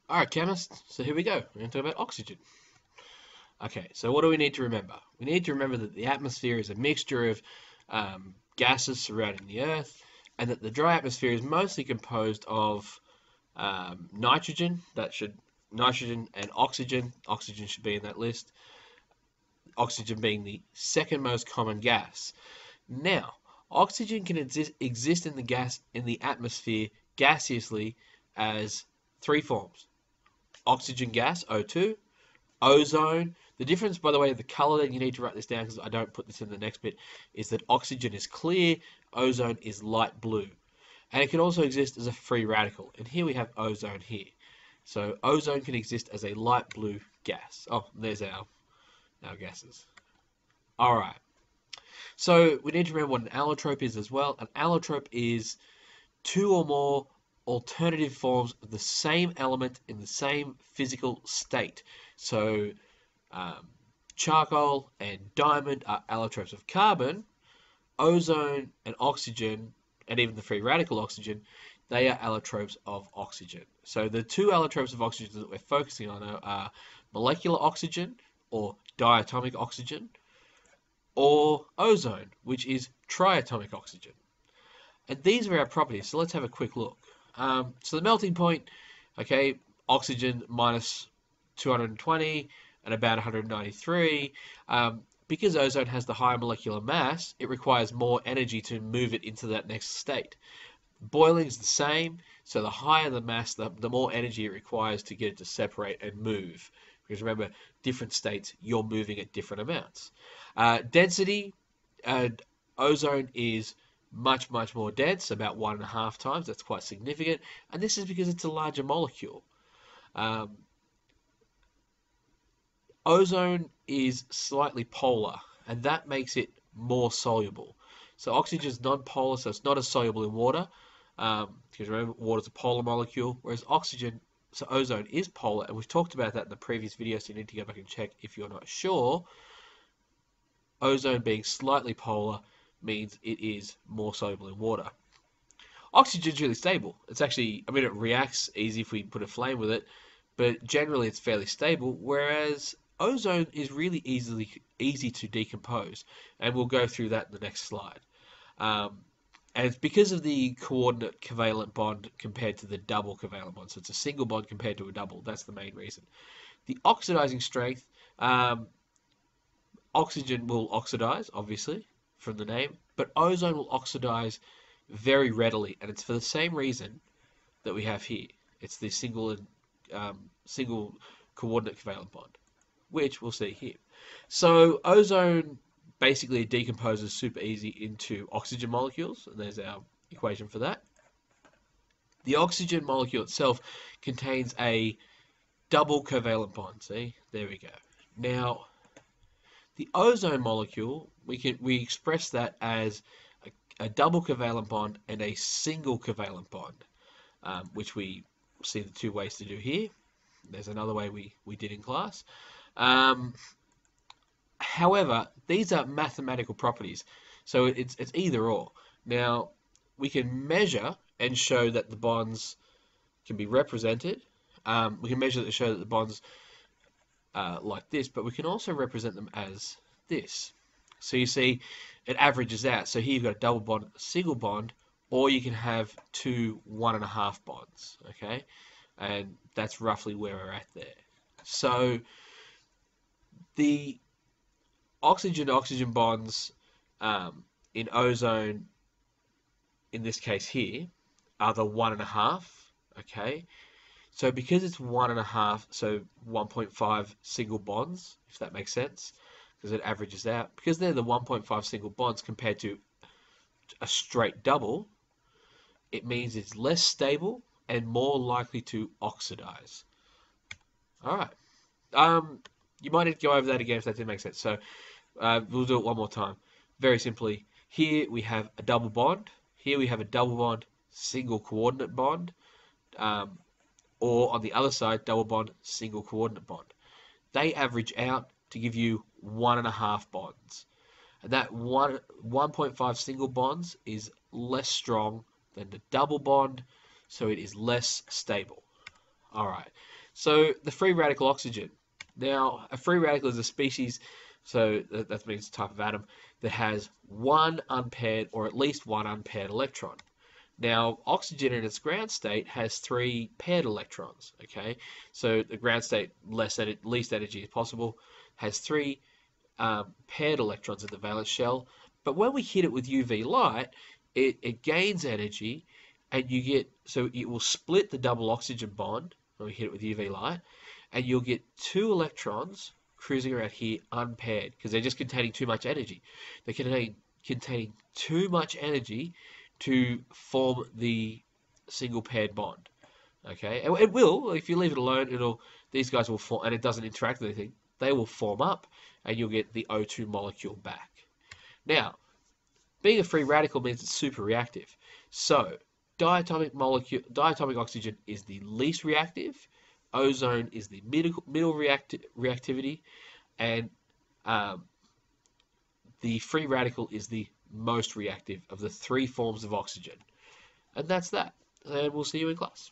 Alright, chemists, so here we go. We're going to talk about oxygen. Okay, so what do we need to remember? We need to remember that the atmosphere is a mixture of gases surrounding the Earth, and that the dry atmosphere is mostly composed of nitrogen. Nitrogen and oxygen. Oxygen should be in that list. Oxygen being the second most common gas. Now, oxygen can exist in the atmosphere gaseously as three forms: oxygen gas, O2, ozone. The difference, by the way, the color that you need to write this down because I don't put this in the next bit, is that oxygen is clear, ozone is light blue. And it can also exist as a free radical. And here we have ozone here. So ozone can exist as a light blue gas. Oh, there's our gases. All right. So we need to remember what an allotrope is as well. An allotrope is two or more alternative forms of the same element in the same physical state. So charcoal and diamond are allotropes of carbon. Ozone and oxygen, and even the free radical oxygen, they are allotropes of oxygen. So the two allotropes of oxygen that we're focusing on are molecular oxygen, or diatomic oxygen, or ozone, which is triatomic oxygen. And these are our properties, so let's have a quick look. So the melting point, okay, oxygen minus 220 and about 193. Because ozone has the higher molecular mass, it requires more energy to move it into that next state. Boiling is the same, so the higher the mass, the more energy it requires to get it to separate and move. Because remember, different states, you're moving at different amounts. Density, ozone is much more dense, about 1.5 times. That's quite significant, and this is because it's a larger molecule. Ozone is slightly polar, and that makes it more soluble. So oxygen is non-polar, so it's not as soluble in water, because remember, water is a polar molecule, whereas ozone is polar, and we've talked about that in the previous video, so you need to go back and check if you're not sure. Ozone being slightly polar means it is more soluble in water. Oxygen is really stable. It's actually, I mean, it reacts easy if we put a flame with it, but generally it's fairly stable, whereas ozone is really easy to decompose, and we'll go through that in the next slide. And it's because of the coordinate covalent bond compared to the double covalent bond. So it's a single bond compared to a double. That's the main reason. The oxidizing strength, oxygen will oxidize, obviously, from the name, but ozone will oxidize very readily, and it's for the same reason that we have here. It's the single coordinate covalent bond, which we'll see here. So ozone basically decomposes super easy into oxygen molecules, and there's our equation for that. The oxygen molecule itself contains a double covalent bond. See, there we go. Now, the ozone molecule, we express that as a double covalent bond and a single covalent bond, which we see the two ways to do here. There's another way we did in class. However, these are mathematical properties, so it's either or. Now, we can measure and show that the bonds can be represented. We can measure to show that the bonds like this, but we can also represent them as this. So you see, it averages out. So here you've got a double bond, a single bond, or you can have two 1.5 bonds, okay? And that's roughly where we're at there. So the oxygen-oxygen bonds in ozone, in this case here, are the 1.5, okay? So because it's 1.5, so 1.5 single bonds, if that makes sense, because it averages out, because they're the 1.5 single bonds compared to a straight double, it means it's less stable and more likely to oxidize. All right. You might need to go over that again if that didn't make sense. So we'll do it one more time. Very simply, here we have a double bond. Here we have a double bond, single coordinate bond. Or on the other side, double bond, single coordinate bond. They average out to give you 1.5 bonds. And that 1.5 single bonds is less strong than the double bond, so it is less stable. All right. So the free radical oxygen. Now, a free radical is a species, so that means type of atom, that has one unpaired or at least one unpaired electron. Now, oxygen in its ground state has three paired electrons, okay? So the ground state, least energy as possible, has three paired electrons in the valence shell. But when we hit it with UV light, it gains energy, and you get, so it will split the double oxygen bond when we hit it with UV light, and you'll get two electrons cruising around here unpaired because they're just containing too much energy. They're containing too much energy to form the single paired bond. Okay, and it will, if you leave it alone, these guys will form, and it doesn't interact with anything. They will form up, and you'll get the O2 molecule back. Now, being a free radical means it's super reactive. So, diatomic oxygen is the least reactive. Ozone is the middle reactivity, and the free radical is the most reactive of the three forms of oxygen. And that's that. And we'll see you in class.